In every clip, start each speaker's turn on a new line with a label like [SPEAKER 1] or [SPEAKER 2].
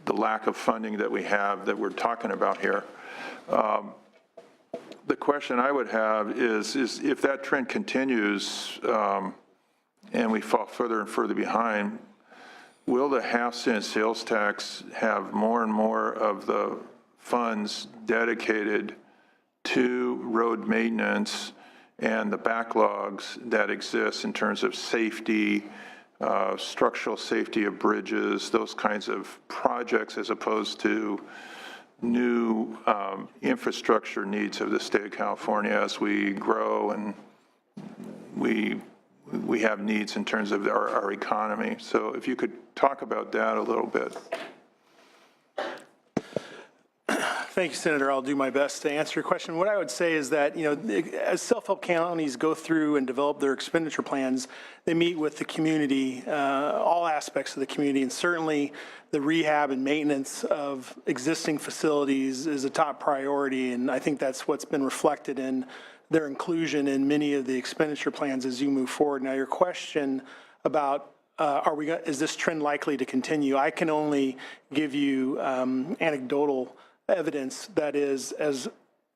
[SPEAKER 1] the lack of funding that we have that we're talking about here. The question I would have is if that trend continues and we fall further and further behind, will the half-cent sales tax have more and more of the funds dedicated to road maintenance and the backlogs that exist in terms of safety, structural safety of bridges, those kinds of projects, as opposed to new infrastructure needs of the state of California as we grow and we have needs in terms of our economy. So if you could talk about that a little bit.
[SPEAKER 2] Thank you, Senator. I'll do my best to answer your question. What I would say is that, as self-help counties go through and develop their expenditure plans, they meet with the community, all aspects of the community, and certainly the rehab and maintenance of existing facilities is a top priority, and I think that's what's been reflected in their inclusion in many of the expenditure plans as you move forward. Now, your question about is this trend likely to continue? I can only give you anecdotal evidence that is, as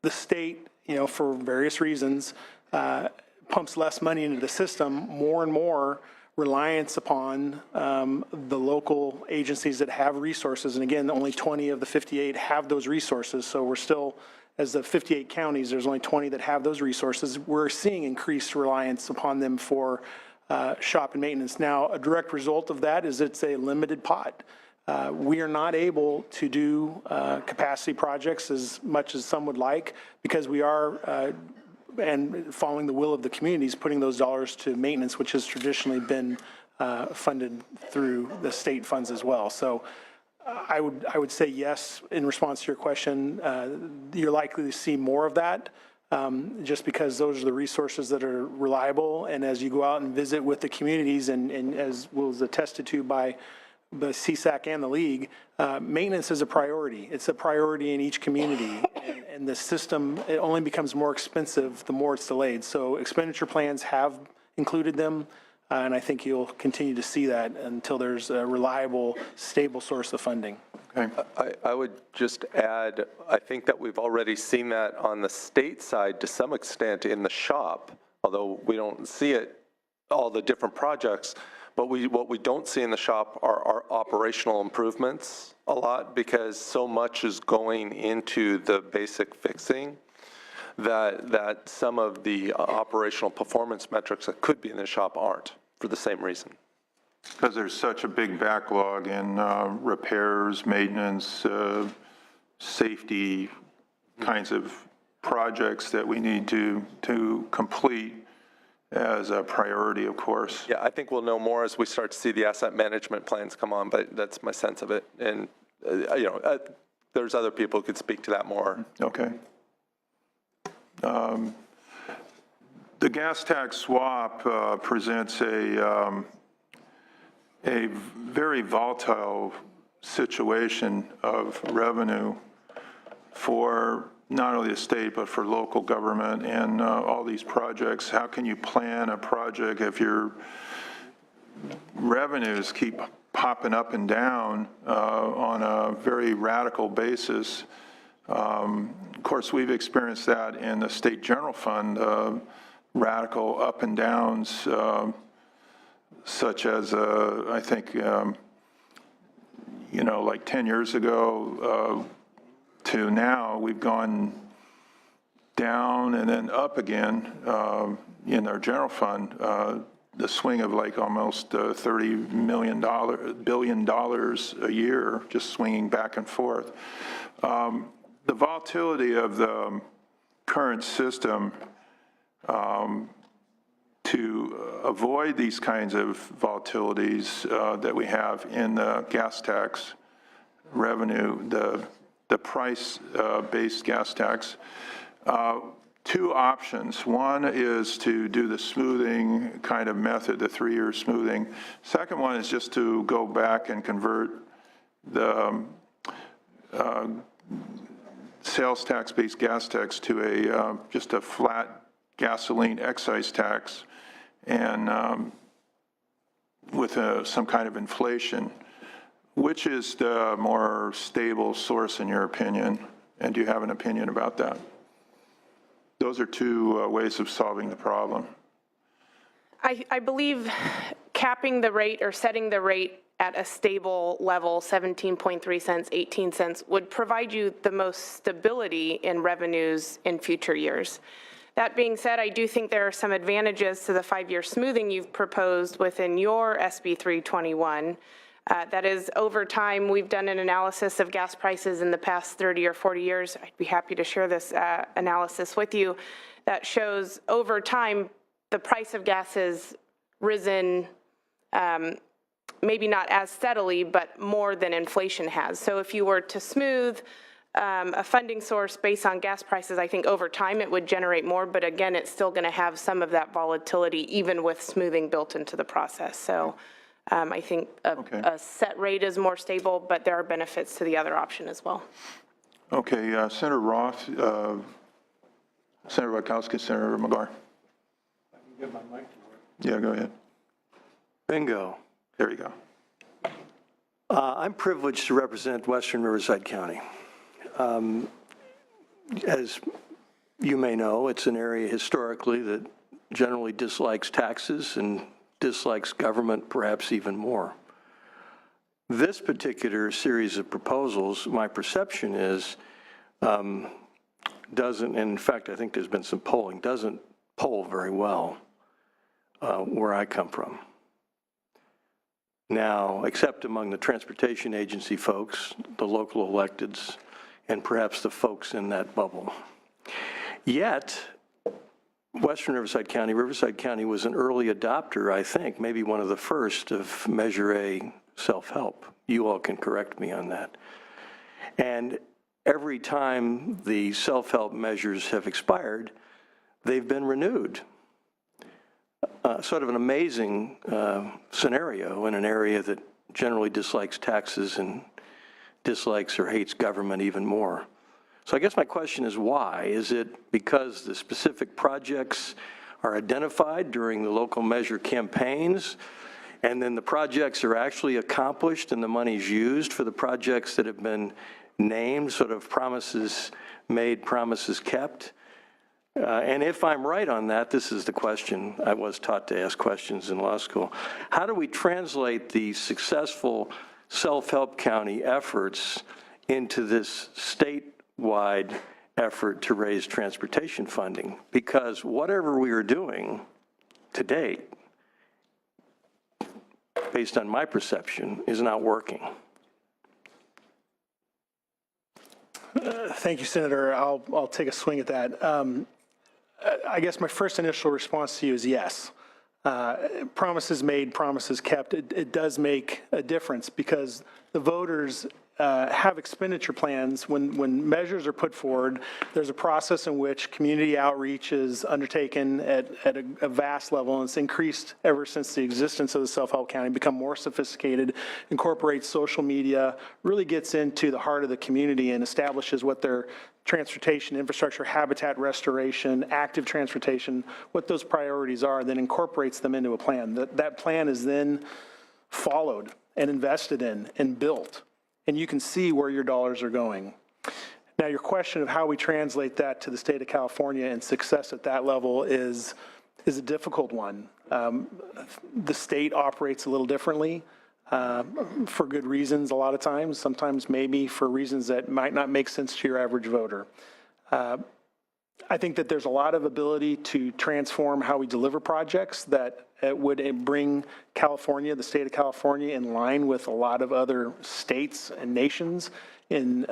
[SPEAKER 2] the state, for various reasons, pumps less money into the system, more and more reliance upon the local agencies that have resources. And again, only 20 of the 58 have those resources. So we're still, as the 58 counties, there's only 20 that have those resources. We're seeing increased reliance upon them for shop and maintenance. Now, a direct result of that is it's a limited pot. We are not able to do capacity projects as much as some would like because we are, and following the will of the communities, putting those dollars to maintenance, which has traditionally been funded through the state funds as well. So I would say yes, in response to your question, you're likely to see more of that just because those are the resources that are reliable. And as you go out and visit with the communities, and as was attested to by the CSAC and the league, maintenance is a priority. It's a priority in each community, and the system, it only becomes more expensive the more it's delayed. So expenditure plans have included them, and I think you'll continue to see that until there's a reliable, stable source of funding.
[SPEAKER 1] Okay.
[SPEAKER 3] I would just add, I think that we've already seen that on the state side to some extent in the shop, although we don't see it, all the different projects. But what we don't see in the shop are operational improvements a lot, because so much is going into the basic fixing that some of the operational performance metrics that could be in the shop aren't, for the same reason.
[SPEAKER 1] Because there's such a big backlog in repairs, maintenance, safety kinds of projects that we need to complete as a priority, of course.
[SPEAKER 3] Yeah, I think we'll know more as we start to see the asset management plans come on, but that's my sense of it. And, there's other people who could speak to that more.
[SPEAKER 1] Okay. The gas tax swap presents a very volatile situation of revenue for not only the state, but for local government and all these projects. How can you plan a project if your revenues keep popping up and down on a very radical basis? Of course, we've experienced that in the state general fund, radical up and downs, such as, I think, like 10 years ago, to now, we've gone down and then up again in our general fund, the swing of like almost $30 billion a year, just swinging back and forth. The volatility of the current system, to avoid these kinds of volatilities that we have in the gas tax revenue, the price-based gas tax, two options. One is to do the smoothing kind of method, the 3-year smoothing. Second one is just to go back and convert the sales tax-based gas tax to just a flat gasoline excise tax, and with some kind of inflation. Which is the more stable source in your opinion? And do you have an opinion about that? Those are two ways of solving the problem.
[SPEAKER 4] I believe capping the rate or setting the rate at a stable level, 17.3 cents, 18 cents, would provide you the most stability in revenues in future years. That being said, I do think there are some advantages to the 5-year smoothing you've proposed within your SB 321. That is, over time, we've done an analysis of gas prices in the past 30 or 40 years. I'd be happy to share this analysis with you. That shows over time, the price of gas has risen, maybe not as steadily, but more than inflation has. So if you were to smooth a funding source based on gas prices, I think over time it would generate more, but again, it's still going to have some of that volatility, even with smoothing built into the process. So I think a set rate is more stable, but there are benefits to the other option as well.
[SPEAKER 1] Okay, Senator Roth, Senator Wachowski, Senator McGar.
[SPEAKER 5] Get my mic to work.
[SPEAKER 1] Yeah, go ahead.
[SPEAKER 5] Bingo.
[SPEAKER 1] There you go.
[SPEAKER 5] I'm privileged to represent Western Riverside County. As you may know, it's an area historically that generally dislikes taxes and dislikes government perhaps even more. This particular series of proposals, my perception is, doesn't, and in fact, I think there's been some polling, doesn't poll very well where I come from. Now, except among the transportation agency folks, the local electeds, and perhaps the folks in that bubble. Yet, Western Riverside County was an early adopter, I think, maybe one of the first of Measure A self-help. You all can correct me on that. And every time the self-help measures have expired, they've been renewed. Sort of an amazing scenario in an area that generally dislikes taxes and dislikes or hates government even more. So I guess my question is why? Is it because the specific projects are identified during the local measure campaigns, and then the projects are actually accomplished and the money's used for the projects that have been named, sort of promises made, promises kept? And if I'm right on that, this is the question. I was taught to ask questions in law school. How do we translate the successful self-help county efforts into this statewide effort to raise transportation funding? Because whatever we are doing to date, based on my perception, is not working.
[SPEAKER 2] Thank you, Senator. I'll take a swing at that. I guess my first initial response to you is yes. Promises made, promises kept. It does make a difference because the voters have expenditure plans. When measures are put forward, there's a process in which community outreach is undertaken at a vast level, and it's increased ever since the existence of the self-help county, become more sophisticated, incorporates social media, really gets into the heart of the community and establishes what their transportation, infrastructure, habitat restoration, active transportation, what those priorities are, then incorporates them into a plan. That plan is then followed and invested in and built, and you can see where your dollars are going. Now, your question of how we translate that to the state of California and success at that level is a difficult one. The state operates a little differently. For good reasons a lot of times, sometimes maybe for reasons that might not make sense to your average voter. I think that there's a lot of ability to transform how we deliver projects that would bring California, the state of California, in line with a lot of other states and nations in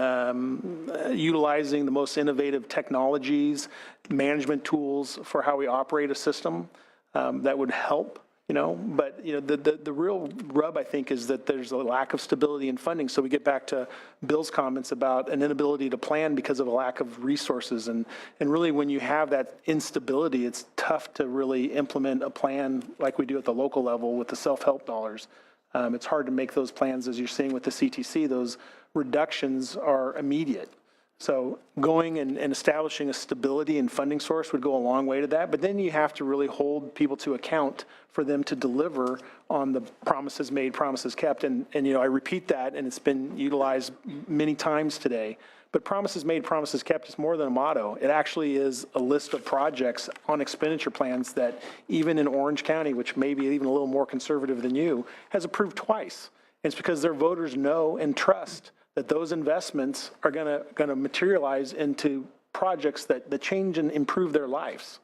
[SPEAKER 2] utilizing the most innovative technologies, management tools for how we operate a system that would help. But the real rub, I think, is that there's a lack of stability in funding. So we get back to Bill's comments about an inability to plan because of a lack of resources. And really, when you have that instability, it's tough to really implement a plan like we do at the local level with the self-help dollars. It's hard to make those plans, as you're seeing with the CTC. Those reductions are immediate. So going and establishing a stability and funding source would go a long way to that. But then you have to really hold people to account for them to deliver on the promises made, promises kept. And I repeat that, and it's been utilized many times today. But promises made, promises kept is more than a motto. It actually is a list of projects on expenditure plans that even in Orange County, which may be even a little more conservative than you, has approved twice. And it's because their voters know and trust that those investments are going to materialize into projects that change and improve their lives,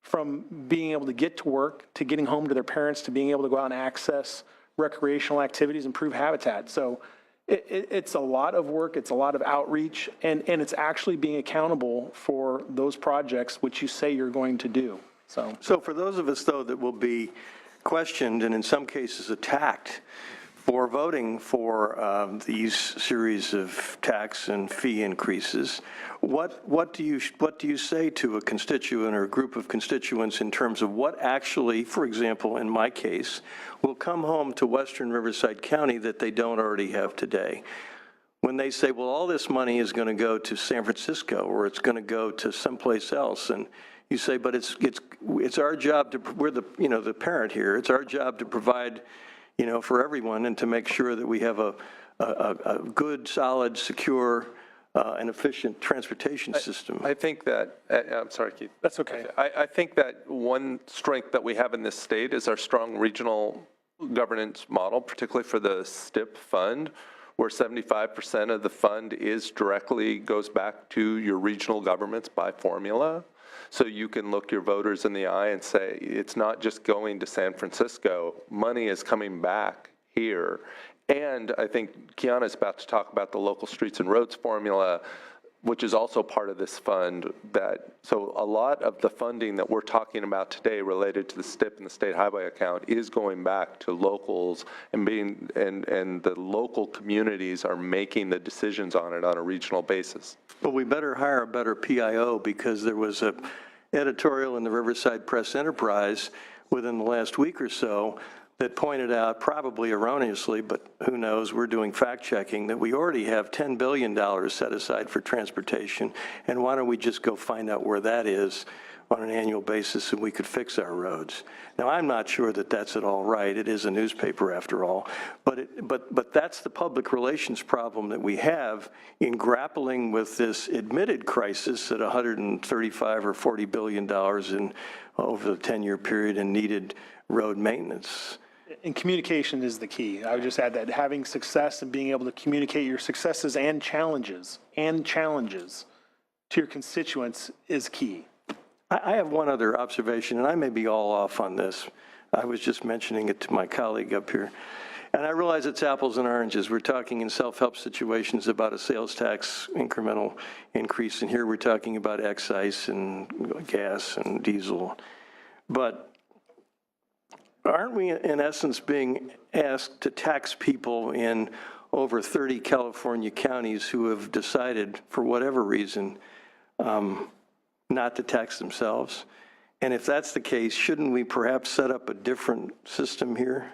[SPEAKER 2] from being able to get to work, to getting home to their parents, to being able to go out and access recreational activities, improve habitat. So it's a lot of work, it's a lot of outreach, and it's actually being accountable for those projects which you say you're going to do.
[SPEAKER 5] So for those of us, though, that will be questioned and in some cases attacked for voting for these series of tax and fee increases, what do you say to a constituent or a group of constituents in terms of what actually, for example, in my case, will come home to Western Riverside County that they don't already have today? When they say, well, all this money is going to go to San Francisco or it's going to go to someplace else, and you say, but it's our job to, we're the parent here, it's our job to provide for everyone and to make sure that we have a good, solid, secure, and efficient transportation system.
[SPEAKER 3] I think that, I'm sorry, Keith.
[SPEAKER 2] That's okay.
[SPEAKER 3] I think that one strength that we have in this state is our strong regional governance model, particularly for the STIP fund, where 75% of the fund goes back to your regional governments by formula. So you can look your voters in the eye and say, it's not just going to San Francisco, money is coming back here. And I think Kiana's about to talk about the local streets and roads formula, which is also part of this fund. So a lot of the funding that we're talking about today related to the STIP and the state highway account is going back to locals and the local communities are making the decisions on it on a regional basis.
[SPEAKER 5] But we better hire a better PIO, because there was an editorial in the Riverside Press Enterprise within the last week or so that pointed out, probably erroneously, but who knows, we're doing fact checking, that we already have $10 billion set aside for transportation, and why don't we just go find out where that is on an annual basis so we could fix our roads. Now, I'm not sure that that's at all right. It is a newspaper after all, but that's the public relations problem that we have in grappling with this admitted crisis at $135 or $40 billion in over the 10-year period in needed road maintenance.
[SPEAKER 2] And communication is the key. I would just add that having success and being able to communicate your successes and challenges to your constituents is key.
[SPEAKER 5] I have one other observation, and I may be all off on this. I was just mentioning it to my colleague up here. And I realize it's apples and oranges. We're talking in self-help situations about a sales tax incremental increase, and here we're talking about excise and gas and diesel. But aren't we, in essence, being asked to tax people in over 30 California counties who have decided, for whatever reason, not to tax themselves? And if that's the case, shouldn't we perhaps set up a different system here?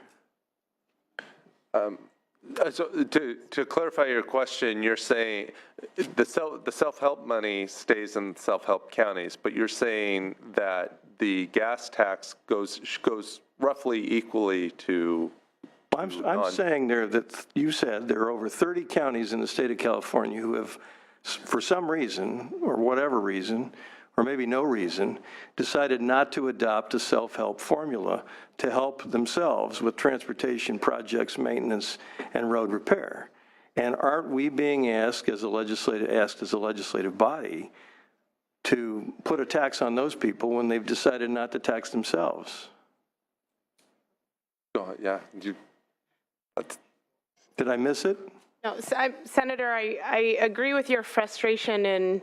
[SPEAKER 3] So to clarify your question, you're saying the self-help money stays in self-help counties, but you're saying that the gas tax goes roughly equally to.
[SPEAKER 5] I'm saying there that you said there are over 30 counties in the state of California who have, for some reason or whatever reason, or maybe no reason, decided not to adopt a self-help formula to help themselves with transportation projects, maintenance, and road repair. And aren't we being asked as a legislative body to put a tax on those people when they've decided not to tax themselves?
[SPEAKER 3] Yeah.
[SPEAKER 5] Did I miss it?
[SPEAKER 4] No, Senator, I agree with your frustration in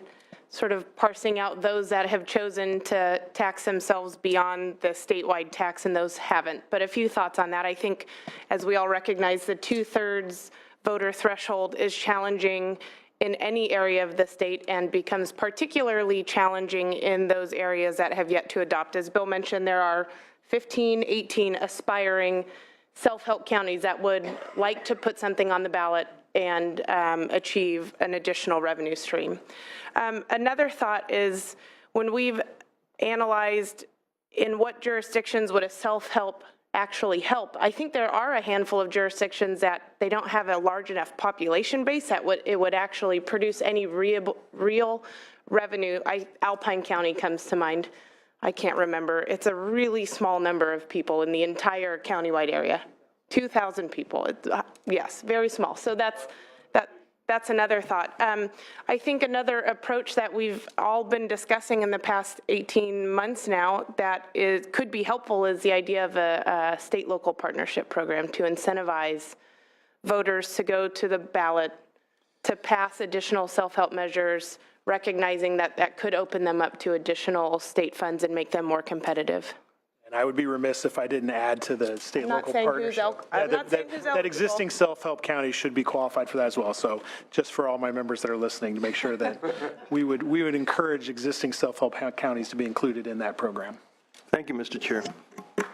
[SPEAKER 4] sort of parsing out those that have chosen to tax themselves beyond the statewide tax and those haven't. But a few thoughts on that. I think, as we all recognize, the 2/3 voter threshold is challenging in any area of the state and becomes particularly challenging in those areas that have yet to adopt. As Bill mentioned, there are 15, 18 aspiring self-help counties that would like to put something on the ballot and achieve an additional revenue stream. Another thought is when we've analyzed in what jurisdictions would a self-help actually help, I think there are a handful of jurisdictions that they don't have a large enough population base that it would actually produce any real revenue. Alpine County comes to mind. I can't remember. It's a really small number of people in the entire countywide area, 2,000 people. Yes, very small. So that's another thought. I think another approach that we've all been discussing in the past 18 months now that could be helpful is the idea of a state-local partnership program to incentivize voters to go to the ballot, to pass additional self-help measures, recognizing that that could open them up to additional state funds and make them more competitive.
[SPEAKER 2] And I would be remiss if I didn't add to the state-local partnership.
[SPEAKER 4] I'm not saying who's eligible.
[SPEAKER 2] That existing self-help counties should be qualified for that as well. So just for all my members that are listening, to make sure that we would encourage existing self-help counties to be included in that program.
[SPEAKER 5] Thank you, Mr. Chair.